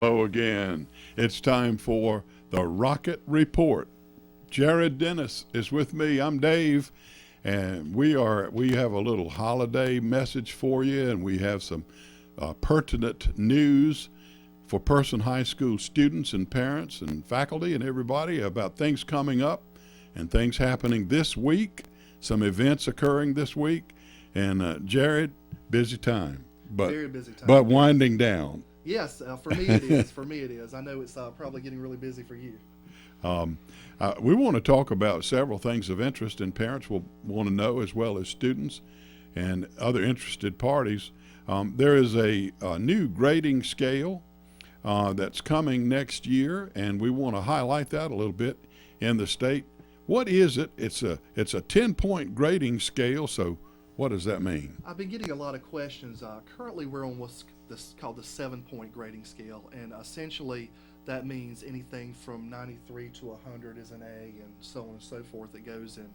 Hello again. It's time for the Rocket Report. Jared Dennis is with me. I'm Dave, and we have a little holiday message for you, and we have some pertinent news for Person High School students and parents and faculty and everybody about things coming up and things happening this week. Some events occurring this week, and Jared, busy time, but Very busy time. but winding down. Yes, for me it is. For me it is. I know it's probably getting really busy for you. Um, we want to talk about several things of interest, and parents will want to know as well as students and other interested parties. There is a new grading scale that's coming next year, and we want to highlight that a little bit in the state. What is it? It's a 10-point grading scale. So, what does that mean? I've been getting a lot of questions. Currently, we're on what's this called the 7-point grading scale, and essentially that means anything from 93 to 100 is an A, and so on and so forth. It goes in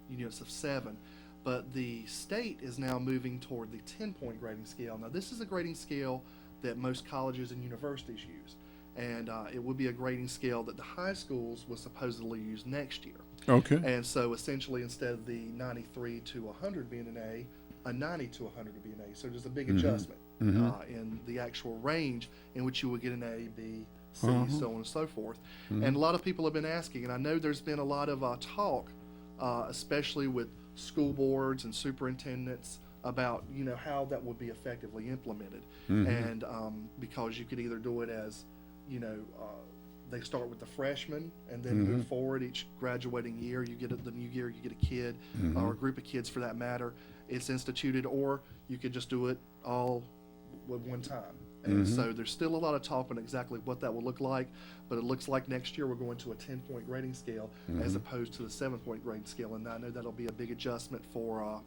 units of 7. But the state is now moving toward the 10-point grading scale. Now, this is a grading scale that most colleges and universities use, and it would be a grading scale that the high schools will supposedly use next year. Okay. And so essentially, instead of the 93 to 100 being an a 90 to 100 would be an A. So there's a big adjustment in the actual range in which you would get an A, B, C, so on and so forth. And a lot of people have been asking, and I know there's been a lot of talk, especially with school boards and superintendents, about how that would be effectively implemented. And because you could either do it as they start with the freshmen and then move forward each graduating year. You get the new year, you get a kid or a group of kids for that matter. It's instituted, or you could just do it all with one time. And so there's still a lot of talk on exactly what that will look like, but it looks like next year we're going to a 10-point grading scale as opposed to the 7-point grading scale. And I know that'll be a big adjustment for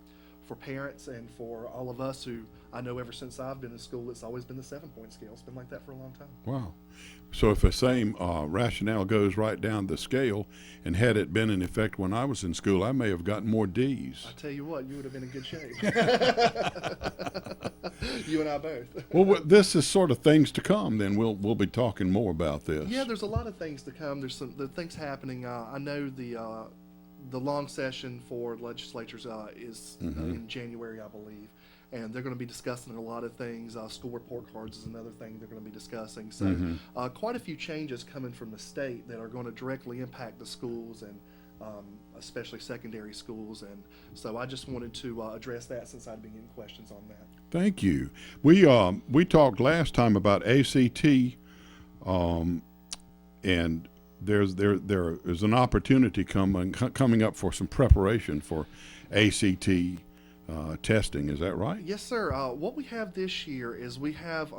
parents and for all of us who, I know ever since I've been in school, it's always been the 7-point scale. It's been like that for a long time. Wow. So if the same rationale goes right down the scale, and had it been in effect when I was in school, I may have gotten more D's. I tell you what, you would have been in good shape. You and I both. Well, this is sort of things to come. Then we'll be talking more about this. Yeah, there's a lot of things to come. There's the things happening. I know the long session for legislatures is in January, I believe, and they're going to be discussing a lot of things. School report cards is another thing they're going to be discussing. So quite a few changes coming from the state that are going to directly impact the schools and especially secondary schools. And so I just wanted to address that since I'd been getting questions on that. Thank you. We talked last time about ACT, and there is an opportunity coming up for some preparation for ACT testing. Is that right? Yes, sir. What we have this year is we have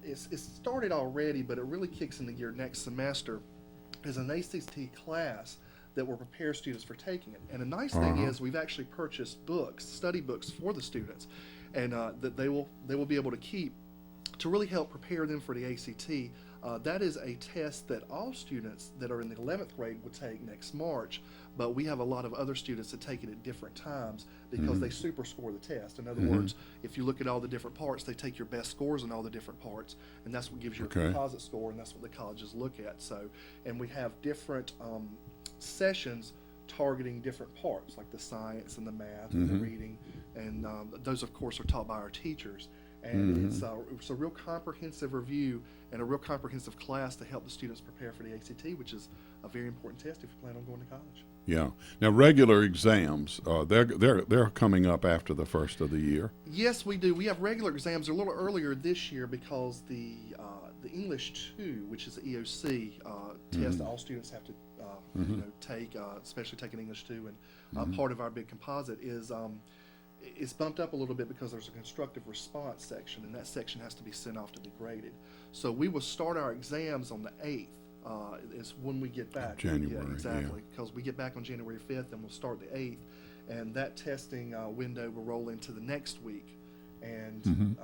it's started already, but it really kicks into gear next semester. Is an ACT class that will prepare students for taking it. And the nice thing is we've actually purchased books, study books for the students, and that they will be able to keep to really help prepare them for the ACT. That is a test that all students that are in the 11th grade will take next March, but we have a lot of other students that take it at different times because they super score the test. In other words, if you look at all the different parts, they take your best scores in all the different parts, and that's what gives you a composite score, and that's what the colleges look at. So, and we have different sessions targeting different parts, like the science and the math and the reading, and those, of course, are taught by our teachers. And it's a real comprehensive review and a real comprehensive class to help the students prepare for the ACT, which is a very important test if you plan on going to college. Yeah. Now, regular exams, they're coming up after the first of the year. Yes, we do. We have regular exams. They're a little earlier this year because the English 2, which is the EOC test that all students have to take, especially taking English 2, and part of our big composite is it's bumped up a little bit because there's a constructive response section, and that section has to be sent off to be graded. So we will start our exams on the 8th. Is when we get back. January, yeah, exactly. Because we get back on January 5th, and we'll start the 8th, and that testing window will roll into the next week. And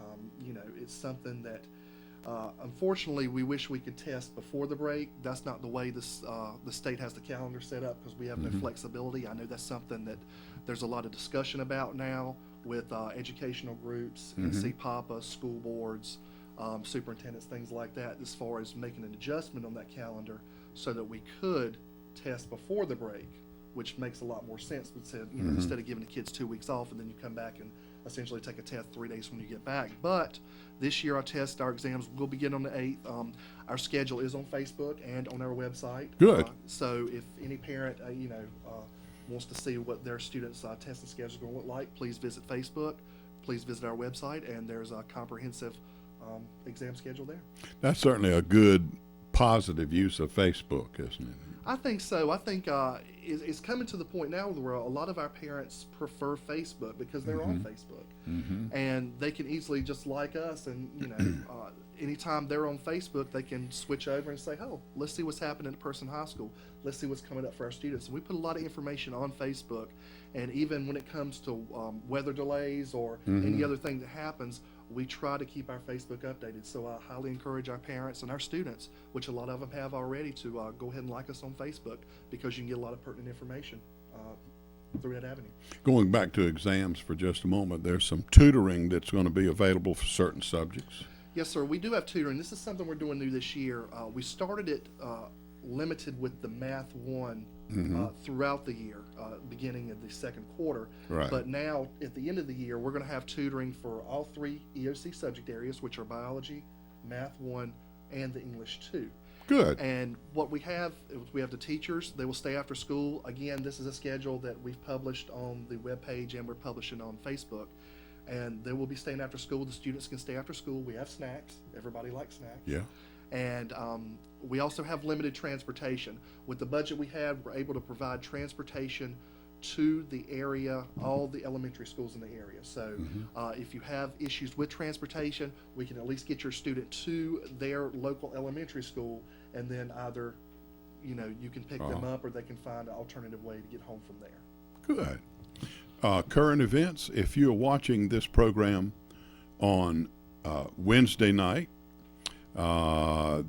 it's something that unfortunately we wish we could test before the break. That's not the way the state has the calendar set up because we have no flexibility. I know that's something that there's a lot of discussion about now with educational groups, NC Papa, school boards, superintendents, things like that, as far as making an adjustment on that calendar so that we could test before the break, which makes a lot more sense. But said, instead of giving the kids 2 weeks off and then you come back and essentially take a test 3 days when you get back. But this year our exams will begin on the 8th. Our schedule is on Facebook and on our website. Good. So if any parent, wants to see what their students' testing schedule is going to look like, please visit Facebook. Please visit our website, and there's a comprehensive exam schedule there. That's certainly a good, positive use of Facebook, isn't it? I think so. I think it's coming to the point now where a lot of our parents prefer Facebook because they're on Facebook, and they can easily just like us. And anytime they're on Facebook, they can switch over and say, "Oh, let's see what's happening at Person High School. Let's see what's coming up for our students." And we put a lot of information on Facebook, and even when it comes to weather delays or any other thing that happens, we try to keep our Facebook updated. So I highly encourage our parents and our students, which a lot of them have already, to go ahead and like us on Facebook because you can get a lot of pertinent information through that avenue. Going back to exams for just a moment, there's some tutoring that's going to be available for certain subjects. Yes, sir. We do have tutoring. This is something we're doing new this year. We started it limited with the Math 1 throughout the year, beginning of the second quarter. Right. But now, at the end of the year, we're going to have tutoring for all 3 EOC subject areas, which are biology, Math 1, and the English 2. Good. And what we have the teachers. They will stay after school. Again, this is a schedule that we've published on the webpage and we're publishing on Facebook. And they will be staying after school. The students can stay after school. We have snacks. Everybody likes snacks. Yeah. And we also have limited transportation. With the budget we had, we're able to provide transportation to the area, all the elementary schools in the area. So if you have issues with transportation, we can at least get your student to their local elementary school, and then either, you can pick them up or they can find an alternative way to get home from there. Good. Current events, if you're watching this program on Wednesday night,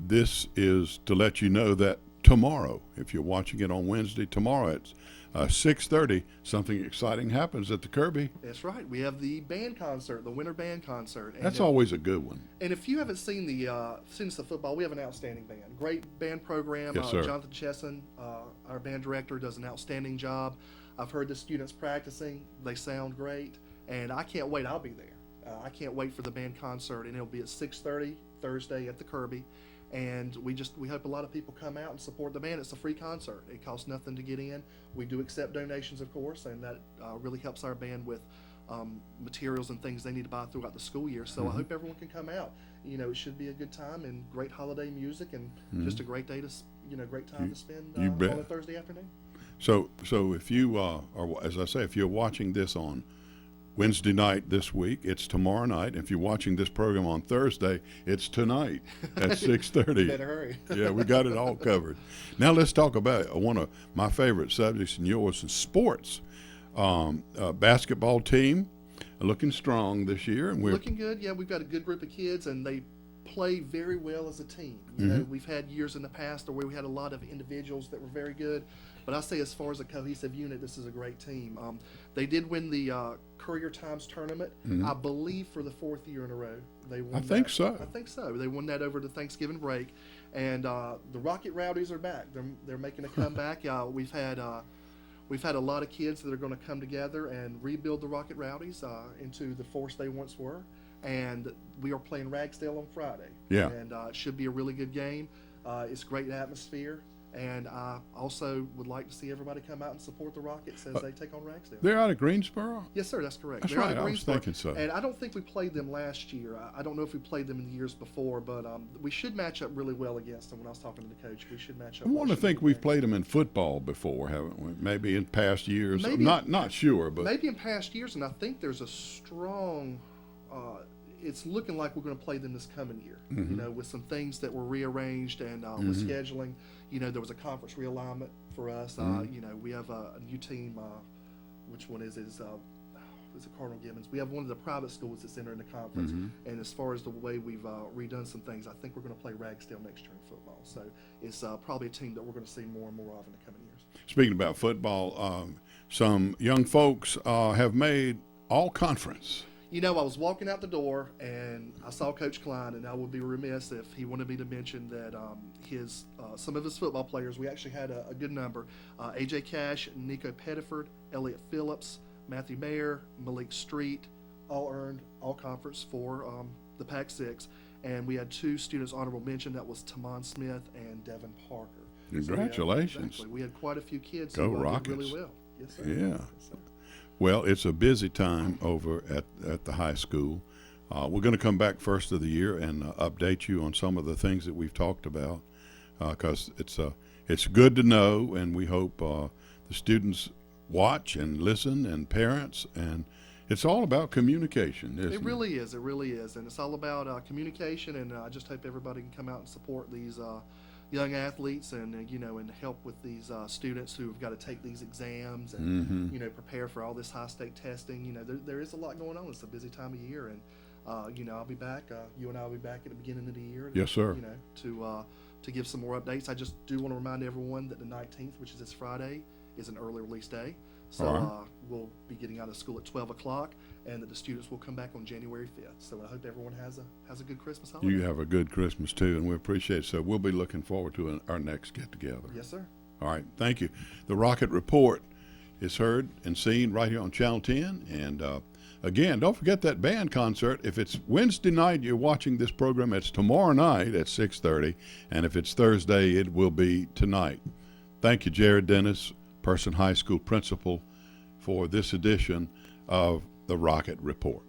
this is to let you know that tomorrow, if you're watching it on Wednesday, tomorrow at 6:30, something exciting happens at the Kirby. That's right. We have the band concert, the winter band concert. And That's always a good one. And if you haven't seen the football, we have an outstanding band. Great band program. Yes, sir. Jonathan Chesson, our band director, does an outstanding job. I've heard the students practicing. They sound great. And I can't wait. I'll be there. I can't wait for the band concert, and it'll be at 6:30 Thursday at the Kirby. And we hope a lot of people come out and support the band. It's a free concert. It costs nothing to get in. We do accept donations, of course, and that really helps our band with materials and things they need to buy throughout the school year. So I hope everyone can come out. It should be a good time and great holiday music and just a great day to, great time to spend on a Thursday afternoon. So if you are, as I say, if you're watching this on Wednesday night this week, it's tomorrow night. If you're watching this program on Thursday, it's tonight at 6:30. Better hurry. Yeah, we got it all covered. Now let's talk about one of my favorite subjects and yours is sports. Basketball team looking strong this year, and we're looking good. Yeah, we've got a good group of kids, and they play very well as a team. We've had years in the past where we had a lot of individuals that were very good, but I say as far as a cohesive unit, this is a great team. They did win the Courier Times tournament, I believe, for the 4th year in a row. They won. I think so. They won that over the Thanksgiving break, and the Rocket Rowdies are back. They're making a comeback. We've had a lot of kids that are going to come together and rebuild the Rocket Rowdies into the force they once were. And we are playing Ragsdale on Friday. Yeah. And it should be a really good game. It's great atmosphere. And I also would like to see everybody come out and support the Rockets as they take on Ragsdale. They're out of Greensboro? Yes, sir, that's correct. That's They're out right, of I was Greensboro. thinking so. And I don't think we played them last year. I don't know if we played them in the years before, but we should match up really well against them. When I was talking to the coach, we should match up. I want to think we've played them in football before, haven't we? Maybe in past years. Maybe, not sure, but maybe in past years, and I think there's a strong it's looking like we're going to play them this coming year, with some things that were rearranged and with scheduling. There was a conference realignment for us. We have a new team. Which one is it? Is it Cardinal Gibbons? We have one of the private schools that's entering the conference. And as far as the way we've redone some things, I think we're going to play Ragsdale next year in football. So it's probably a team that we're going to see more and more of in the coming years. Speaking about football, some young folks have made all conference. You know, I was walking out the door and I saw Coach Klein, and I would be remiss if he wanted me to mention that some of his football players, we actually had a good number. AJ Cash, Nico Pettiford, Elliott Phillips, Matthew Mayer, Malik Street, all earned all conference for the Pac-6. And we had 2 students honorable mention. That was Tamon Smith and Devin Parker. Congratulations. So we had quite a few kids Go who did Rockets. really well. Yes, sir. Yeah. Yes, sir. Well, it's a busy time over at the high school. We're going to come back first of the year and update you on some of the things that we've talked about, because it's good to know, and we hope the students watch and listen, and parents, and it's all about communication, isn't it? It really is. It really is. And it's all about communication, and I just hope everybody can come out and support these young athletes, and and help with these students who have got to take these exams and prepare for all this high stake testing. There is a lot going on. It's a busy time of year, and I'll be back. You and I will be back at the beginning of the year. Yes, sir. To give some more updates. I just do want to remind everyone that the 19th, which is this Friday, is an early release day. So All right. We'll be getting out of school at 12 o'clock, and that the students will come back on January 5th. So I hope everyone has a good Christmas holiday. You have a good Christmas too, and we appreciate it. So we'll be looking forward to our next get together. Yes, sir. All right, thank you. The Rocket Report is heard and seen right here on Channel 10. And again, don't forget that band concert. If it's Wednesday night, you're watching this program, it's tomorrow night at 6:30. And if it's Thursday, it will be tonight. Thank you, Jared Dennis, Person High School principal, for this edition of the Rocket Report.